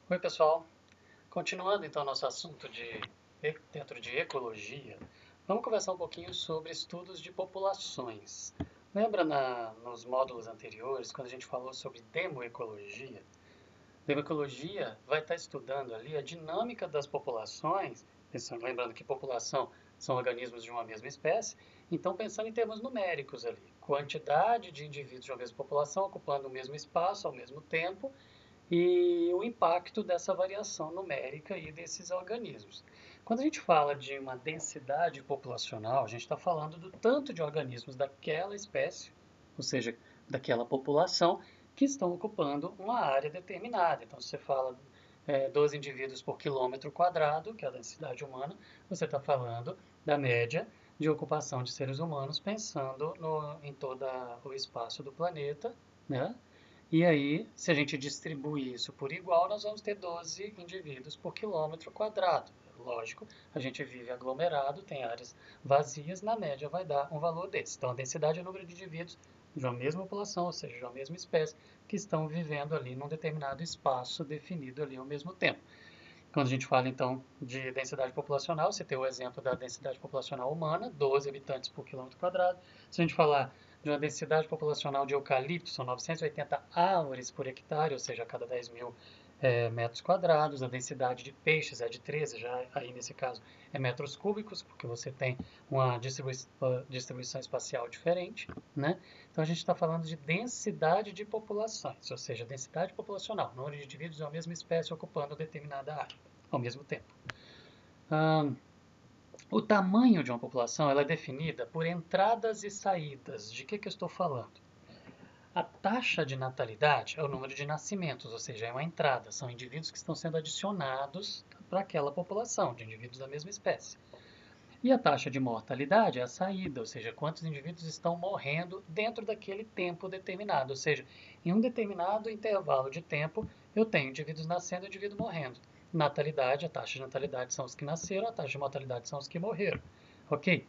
Oi, pessoal. Continuando então nosso assunto dentro de ecologia, vamos conversar um pouquinho sobre estudos de populações. Lembra nos módulos anteriores, quando a gente falou sobre demoecologia? Demoecologia vai estar estudando ali a dinâmica das populações, lembrando que população são organismos de uma mesma espécie, então pensando em termos numéricos ali, quantidade de indivíduos de uma mesma população ocupando o mesmo espaço ao mesmo tempo e o impacto dessa variação numérica e desses organismos. Quando a gente fala de uma densidade populacional, a gente está falando do tanto de organismos daquela espécie, ou seja, daquela população, que estão ocupando uma área determinada. Então, se você fala 12 indivíduos por quilômetro quadrado, que é a densidade humana, você está falando da média de ocupação de seres humanos pensando em todo o espaço do planeta, né? E aí, se a gente distribui isso por igual, nós vamos ter 12 indivíduos por quilômetro quadrado. Lógico, a gente vive aglomerado, tem áreas vazias, na média vai dar um valor desse. Então, a densidade é o número de indivíduos de uma mesma população, ou seja, de uma mesma espécie, que estão vivendo ali num determinado espaço definido ali ao mesmo tempo. Quando a gente fala então de densidade populacional, você tem o exemplo da densidade populacional humana, 12 habitantes por quilômetro quadrado. Se a gente falar de uma densidade populacional de eucalipto, são 980 árvores por hectare, ou seja, a cada 10 mil metros quadrados. A densidade de peixes é de 13, já aí nesse caso é metros cúbicos, porque você tem uma distribuição espacial diferente, né? Então a gente está falando de densidade de populações, ou seja, densidade populacional, número de indivíduos de uma mesma espécie ocupando determinada área ao mesmo tempo. O tamanho de uma população ela é definida por entradas e saídas. De que eu estou falando? A taxa de natalidade é o número de nascimentos, ou seja, é uma entrada, são indivíduos que estão sendo adicionados para aquela população, de indivíduos da mesma espécie. E a taxa de mortalidade é a saída, ou seja, quantos indivíduos estão morrendo dentro daquele tempo determinado. Ou seja, em um determinado intervalo de tempo, eu tenho indivíduos nascendo e indivíduos morrendo. Natalidade, a taxa de natalidade são os que nasceram, a taxa de mortalidade são os que morreram. Ok?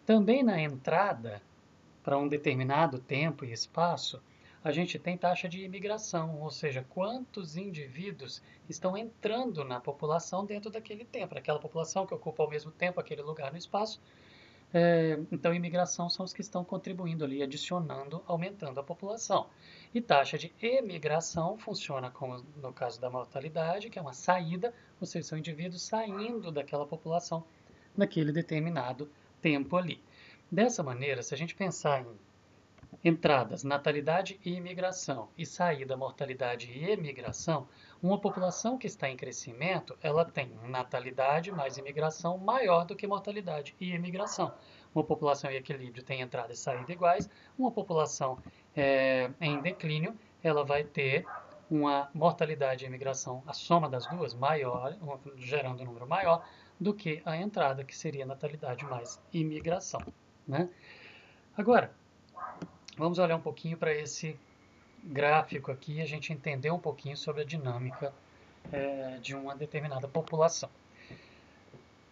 Também na entrada, para um determinado tempo e espaço, a gente tem taxa de imigração, ou seja, quantos indivíduos estão entrando na população dentro daquele tempo, daquela população que ocupa ao mesmo tempo aquele lugar no espaço. Então, imigração são os que estão contribuindo ali, adicionando, aumentando a população. E taxa de emigração funciona como no caso da mortalidade, que é uma saída, ou seja, são indivíduos saindo daquela população naquele determinado tempo ali. Dessa maneira, se a gente pensar em entradas, natalidade e imigração, e saída, mortalidade e emigração, uma população que está em crescimento, ela tem natalidade mais imigração maior do que mortalidade e imigração. Uma população em equilíbrio tem entrada e saída iguais, uma população em declínio, ela vai ter uma mortalidade e imigração, a soma das duas, maior, gerando um número maior do que a entrada, que seria natalidade mais imigração. Né? Agora, vamos olhar um pouquinho para esse gráfico aqui e a gente entender um pouquinho sobre a dinâmica de uma determinada população.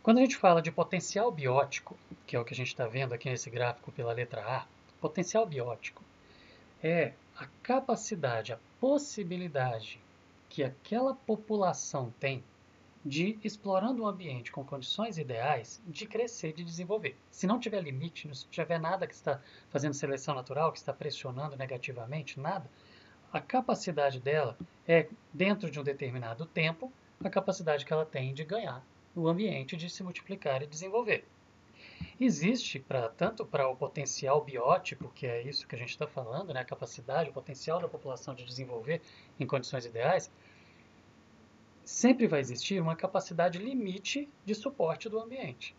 Quando a gente fala de potencial biótico, que é o que a gente está vendo aqui nesse gráfico pela letra A, potencial biótico é a capacidade, a possibilidade que aquela população tem de, explorando o ambiente com condições ideais, de crescer, de desenvolver. Se não tiver limite, se não tiver nada que está fazendo seleção natural, que está pressionando negativamente, nada, a capacidade dela é, dentro de um determinado tempo, a capacidade que ela tem de ganhar o ambiente, de se multiplicar e desenvolver. Existe, tanto para o potencial biótipo, que é isso que a gente está falando, né, a capacidade, o potencial da população de desenvolver em condições ideais, sempre vai existir uma capacidade limite de suporte do ambiente.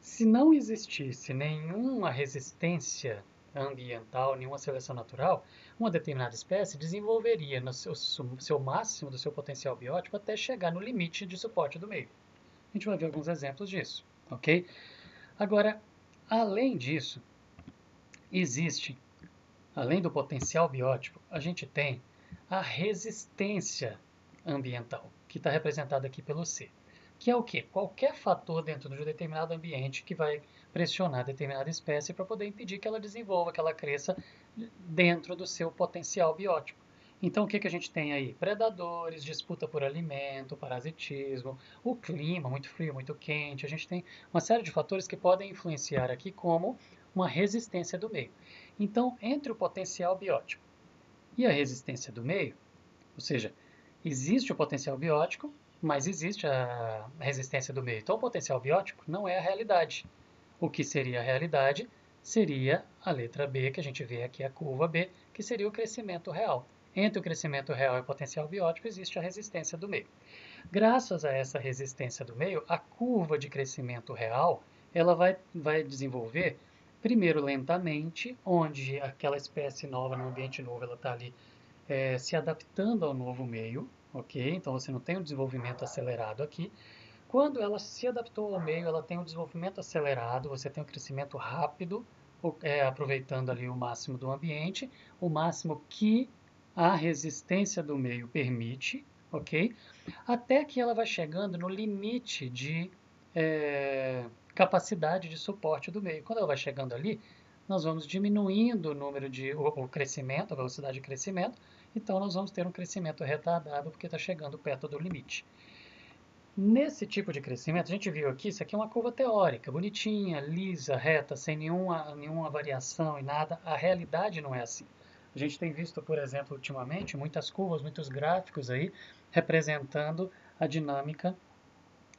Se não existisse nenhuma resistência ambiental, nenhuma seleção natural, uma determinada espécie desenvolveria no seu máximo do seu potencial biótico até chegar no limite de suporte do meio. A gente vai ver alguns exemplos disso, ok? Agora, além disso, existe, além do potencial biótico, a gente tem a resistência ambiental, que está representada aqui pelo C. Que é o quê? Qualquer fator dentro de um determinado ambiente que vai pressionar determinada espécie para poder impedir que ela desenvolva, que ela cresça dentro do seu potencial biótico. Então, o que que a gente tem aí? Predadores, disputa por alimento, parasitismo, o clima, muito frio, muito quente. A gente tem uma série de fatores que podem influenciar aqui como uma resistência do meio. Então, entre o potencial biótico e a resistência do meio, ou seja, existe o potencial biótico, mas existe a resistência do meio. Então, o potencial biótico não é a realidade. O que seria a realidade seria a letra B, que a gente vê aqui a curva B, que seria o crescimento real. Entre o crescimento real e o potencial biótico existe a resistência do meio. Graças a essa resistência do meio, a curva de crescimento real ela vai desenvolver primeiro lentamente, onde aquela espécie nova no ambiente novo ela está ali se adaptando ao novo meio, ok? Então você não tem um desenvolvimento acelerado aqui. Quando ela se adaptou ao meio, ela tem um desenvolvimento acelerado, você tem um crescimento rápido, aproveitando ali o máximo do ambiente, o máximo que a resistência do meio permite, ok? Até que ela vai chegando no limite de capacidade de suporte do meio. Quando ela vai chegando ali, nós vamos diminuindo o crescimento, a velocidade de crescimento, então nós vamos ter um crescimento retardado porque está chegando perto do limite. Nesse tipo de crescimento, a gente viu aqui, isso aqui é uma curva teórica, bonitinha, lisa, reta, sem nenhuma variação e nada. A realidade não é assim. A gente tem visto, por exemplo, ultimamente, muitas curvas, muitos gráficos aí, representando a dinâmica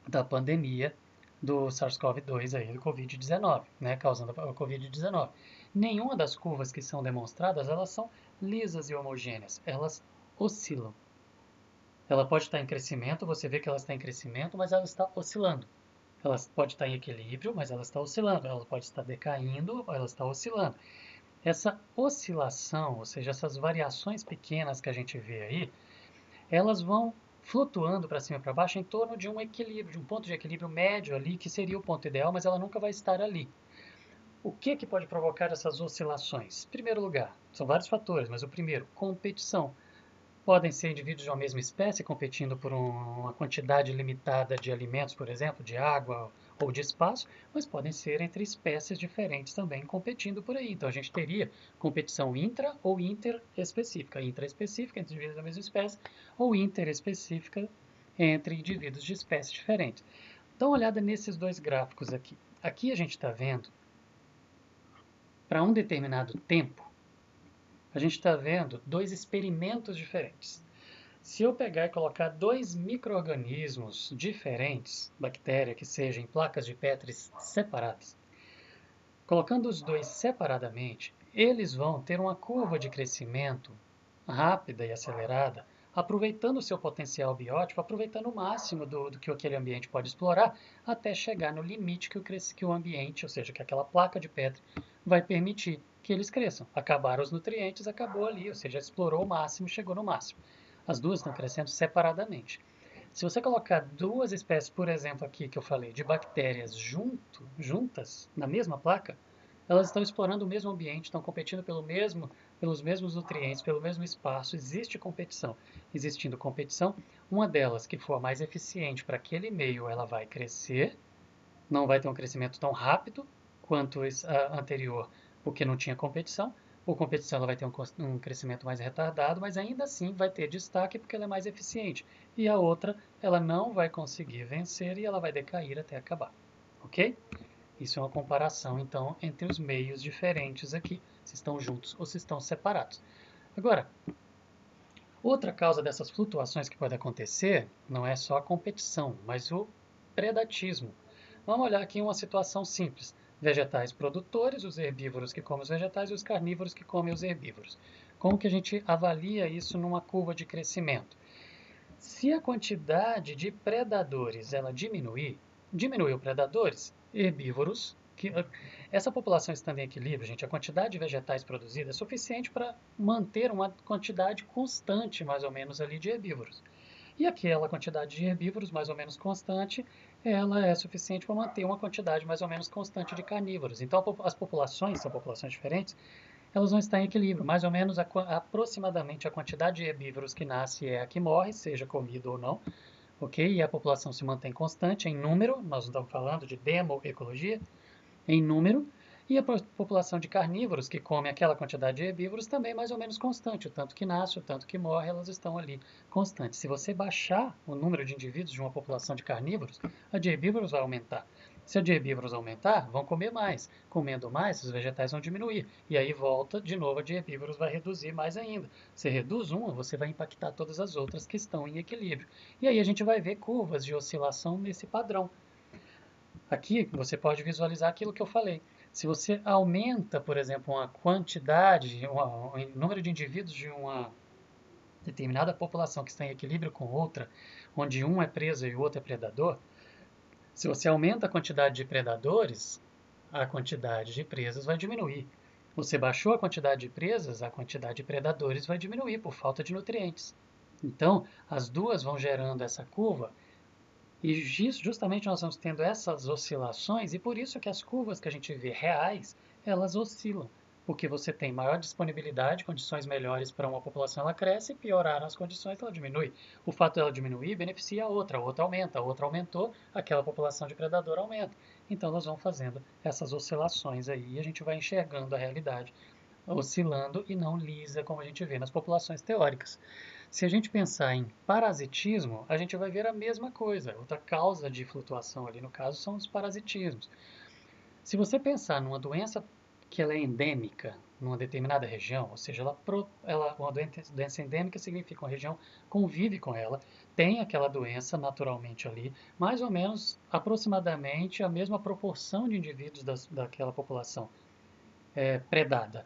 da pandemia do SARS-CoV-2 aí, do Covid-19, né, causando a Covid-19. Nenhuma das curvas que são demonstradas, elas são lisas e homogêneas, elas oscilam. Ela pode estar em crescimento, você vê que ela está em crescimento, mas ela está oscilando. Ela pode estar em equilíbrio, mas ela está oscilando. Ela pode estar decaindo, ela está oscilando. Essa oscilação, ou seja, essas variações pequenas que a gente vê aí, elas vão flutuando para cima e para baixo em torno de um equilíbrio, de um ponto de equilíbrio médio ali, que seria o ponto ideal, mas ela nunca vai estar ali. O que pode provocar essas oscilações? Em primeiro lugar, são vários fatores, mas o primeiro, competição. Podem ser indivíduos de uma mesma espécie competindo por uma quantidade limitada de alimentos, por exemplo, de água ou de espaço, mas podem ser entre espécies diferentes também competindo por aí. Então a gente teria competição intra ou interespecífica. Intraespecífica entre indivíduos da mesma espécie ou interespecífica entre indivíduos de espécies diferentes. Dá uma olhada nesses dois gráficos aqui. Aqui a gente está vendo, para um determinado tempo, a gente está vendo dois experimentos diferentes. Se eu pegar e colocar dois micro-organismos diferentes, bactéria que seja em placas de Petri separadas, colocando os dois separadamente, eles vão ter uma curva de crescimento rápida e acelerada, aproveitando o seu potencial biótico, aproveitando o máximo do que aquele ambiente pode explorar, até chegar no limite que o ambiente, ou seja, que aquela placa de Petri vai permitir que eles cresçam. Acabaram os nutrientes, acabou ali, ou seja, explorou o máximo, chegou no máximo. As duas estão crescendo separadamente. Se você colocar duas espécies, por exemplo, aqui que eu falei, de bactérias juntas, na mesma placa, elas estão explorando o mesmo ambiente, estão competindo pelos mesmos nutrientes, pelo mesmo espaço. Existe competição. Existindo competição, uma delas que for mais eficiente para aquele meio, ela vai crescer, não vai ter um crescimento tão rápido quanto a anterior, porque não tinha competição. Por competição, ela vai ter um crescimento mais retardado, mas ainda assim vai ter destaque porque ela é mais eficiente. E a outra, ela não vai conseguir vencer e ela vai decair até acabar. Ok? Isso é uma comparação, então, entre os meios diferentes aqui, se estão juntos ou se estão separados. Agora, outra causa dessas flutuações que pode acontecer não é só a competição, mas o predatismo. Vamos olhar aqui uma situação simples. Vegetais produtores, os herbívoros que comem os vegetais e os carnívoros que comem os herbívoros. Como que a gente avalia isso numa curva de crescimento? Se a quantidade de predadores ela diminuiu predadores, herbívoros, essa população estando em equilíbrio, gente, a quantidade de vegetais produzida é suficiente para manter uma quantidade constante, mais ou menos, ali de herbívoros. E aquela quantidade de herbívoros, mais ou menos constante, ela é suficiente para manter uma quantidade mais ou menos constante de carnívoros. Então, as populações, são populações diferentes, elas vão estar em equilíbrio. Mais ou menos, aproximadamente, a quantidade de herbívoros que nasce é a que morre, seja comido ou não, ok? E a população se mantém constante em número, nós não estamos falando de demoecologia, em número, E a população de carnívoros, que come aquela quantidade de herbívoros, também é mais ou menos constante. O tanto que nasce, o tanto que morre, elas estão ali constantes. Se você baixar o número de indivíduos de uma população de carnívoros, a de herbívoros vai aumentar. Se a de herbívoros aumentar, vão comer mais. Comendo mais, os vegetais vão diminuir. E aí volta, de novo, a de herbívoros vai reduzir mais ainda. Você reduz uma, você vai impactar todas as outras que estão em equilíbrio. E aí a gente vai ver curvas de oscilação nesse padrão. Aqui você pode visualizar aquilo que eu falei. Se você aumenta, por exemplo, uma quantidade, o número de indivíduos de uma determinada população que está em equilíbrio com outra, onde um é presa e o outro é predador, se você aumenta a quantidade de predadores, a quantidade de presas vai diminuir. Você baixou a quantidade de presas, a quantidade de predadores vai diminuir por falta de nutrientes. Então, as duas vão gerando essa curva e justamente nós vamos tendo essas oscilações e por isso que as curvas que a gente vê reais, elas oscilam. Porque você tem maior disponibilidade, condições melhores para uma população, ela cresce, e piorar as condições, ela diminui. O fato dela diminuir beneficia a outra aumenta, a outra aumentou, aquela população de predador aumenta. Então nós vamos fazendo essas oscilações aí e a gente vai enxergando a realidade oscilando e não lisa, como a gente vê nas populações teóricas. Se a gente pensar em parasitismo, a gente vai ver a mesma coisa. Outra causa de flutuação ali, no caso, são os parasitismos. Se você pensar numa doença que ela é endêmica numa determinada região, ou seja, uma doença endêmica significa uma região convive com ela, tem aquela doença naturalmente ali, mais ou menos aproximadamente a mesma proporção de indivíduos daquela população predada,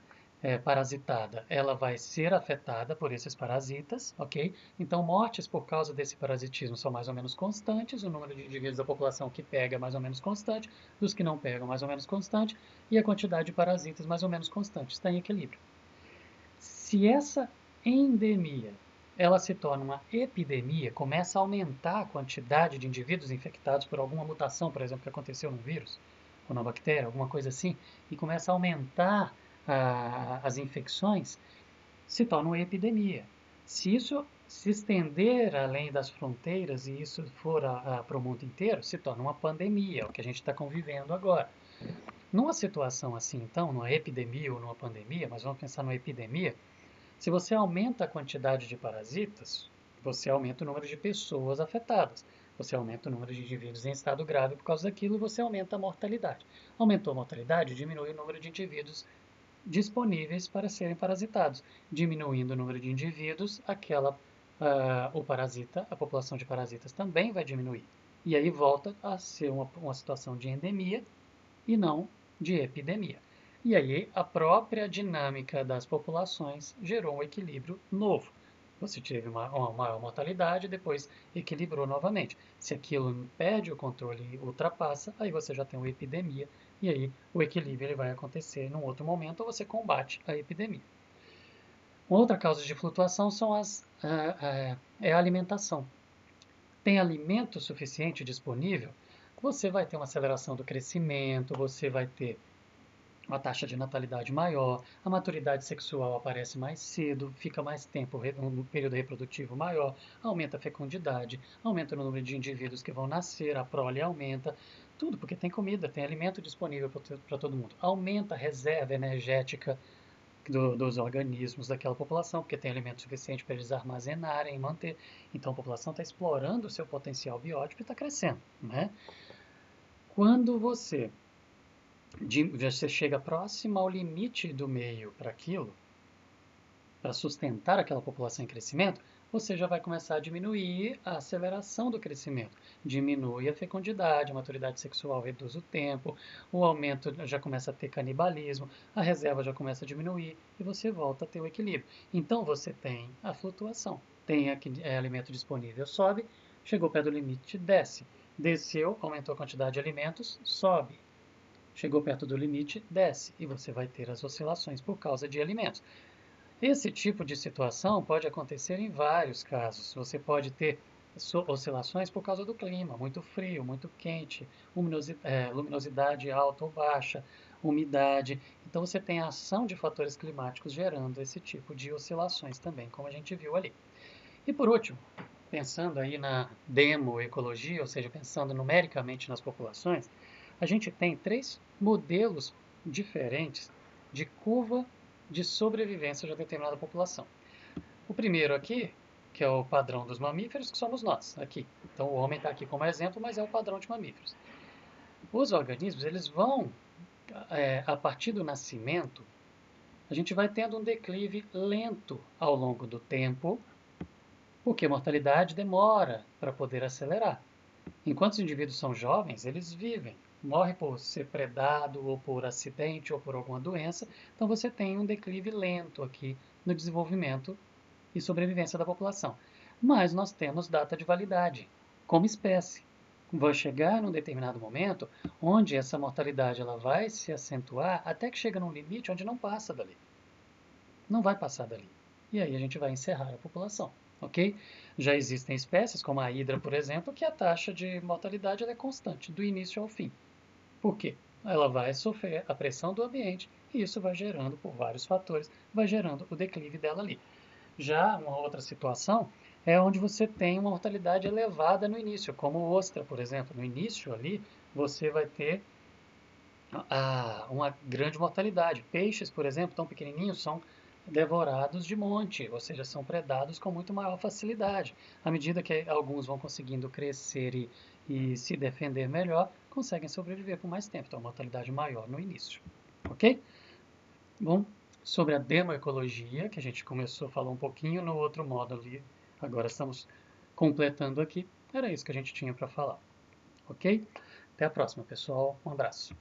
parasitada, ela vai ser afetada por esses parasitas, ok? Então, mortes por causa desse parasitismo são mais ou menos constantes, o número de indivíduos da população que pega é mais ou menos constante, dos que não pegam mais ou menos constante, e a quantidade de parasitas mais ou menos constante, está em equilíbrio. Se essa endemia ela se torna uma epidemia, começa a aumentar a quantidade de indivíduos infectados por alguma mutação, por exemplo, que aconteceu no vírus, ou na bactéria, alguma coisa assim, e começa a aumentar as infecções, se torna uma epidemia. Se isso se estender além das fronteiras e isso for para o mundo inteiro, se torna uma pandemia, o que a gente está convivendo agora. Numa situação assim, então, numa epidemia ou numa pandemia, mas vamos pensar numa epidemia, se você aumenta a quantidade de parasitas, você aumenta o número de pessoas afetadas. Você aumenta o número de indivíduos em estado grave por causa daquilo, você aumenta a mortalidade. Aumentou a mortalidade, diminui o número de indivíduos disponíveis para serem parasitados. Diminuindo o número de indivíduos, o parasita, a população de parasitas também vai diminuir. E aí volta a ser uma situação de endemia e não de epidemia. E aí a própria dinâmica das populações gerou um equilíbrio novo. Você teve uma maior mortalidade, depois equilibrou novamente. Se aquilo perde o controle e ultrapassa, aí você já tem uma epidemia, e aí o equilíbrio ele vai acontecer num outro momento, ou você combate a epidemia. Uma outra causa de flutuação é a alimentação. Tem alimento suficiente disponível, você vai ter uma aceleração do crescimento, você vai ter uma taxa de natalidade maior, a maturidade sexual aparece mais cedo, fica mais tempo, um período reprodutivo maior, aumenta a fecundidade, aumenta o número de indivíduos que vão nascer, a prole aumenta, tudo porque tem comida, tem alimento disponível para todo mundo. Aumenta a reserva energética dos organismos daquela população, porque tem alimento suficiente para eles armazenarem e manter. Então a população está explorando o seu potencial biótico e está crescendo. Né? Quando você chega próximo ao limite do meio para aquilo, para sustentar aquela população em crescimento, você já vai começar a diminuir a aceleração do crescimento. Diminui a fecundidade, a maturidade sexual reduz o tempo, o aumento já começa a ter canibalismo, a reserva já começa a diminuir e você volta a ter o equilíbrio. Então você tem a flutuação. Tem alimento disponível, sobe, chegou perto do limite, desce. Desceu, aumentou a quantidade de alimentos, sobe. Chegou perto do limite, desce, e você vai ter as oscilações por causa de alimentos. Esse tipo de situação pode acontecer em vários casos. Você pode ter oscilações por causa do clima, muito frio, muito quente, luminosidade alta ou baixa, umidade. Então você tem a ação de fatores climáticos gerando esse tipo de oscilações também, como a gente viu ali. E por último, pensando aí na demoecologia, ou seja, pensando numericamente nas populações, a gente tem 3 modelos diferentes de curva de sobrevivência de uma determinada população. O primeiro aqui, que é o padrão dos mamíferos, que somos nós, aqui. Então o homem está aqui como exemplo, mas é o padrão de mamíferos. Os organismos, eles vão, a partir do nascimento, a gente vai tendo um declive lento ao longo do tempo, porque a mortalidade demora para poder acelerar. Enquanto os indivíduos são jovens, eles vivem, morre por ser predado, ou por acidente, ou por alguma doença, então você tem um declive lento aqui no desenvolvimento e sobrevivência da população. Mas nós temos data de validade, como espécie. Vai chegar num determinado momento onde essa mortalidade ela vai se acentuar até que chega num limite onde não passa dali. Não vai passar dali. E aí a gente vai encerrar a população, ok? Já existem espécies, como a hidra, por exemplo, que a taxa de mortalidade ela é constante, do início ao fim. Por quê? Ela vai sofrer a pressão do ambiente e isso vai gerando, por vários fatores, vai gerando o declive dela ali. Já uma outra situação é onde você tem uma mortalidade elevada no início, como ostra, por exemplo. No início ali, você vai ter uma grande mortalidade. Peixes, por exemplo, tão pequenininhos, são devorados de monte, ou seja, são predados com muito maior facilidade. À medida que alguns vão conseguindo crescer e se defender melhor, conseguem sobreviver por mais tempo. Então, a mortalidade maior no início. Ok? Bom, sobre a demoecologia, que a gente começou a falar um pouquinho no outro módulo e agora estamos completando aqui, era isso que a gente tinha para falar. Ok? Até a próxima, pessoal. Um abraço.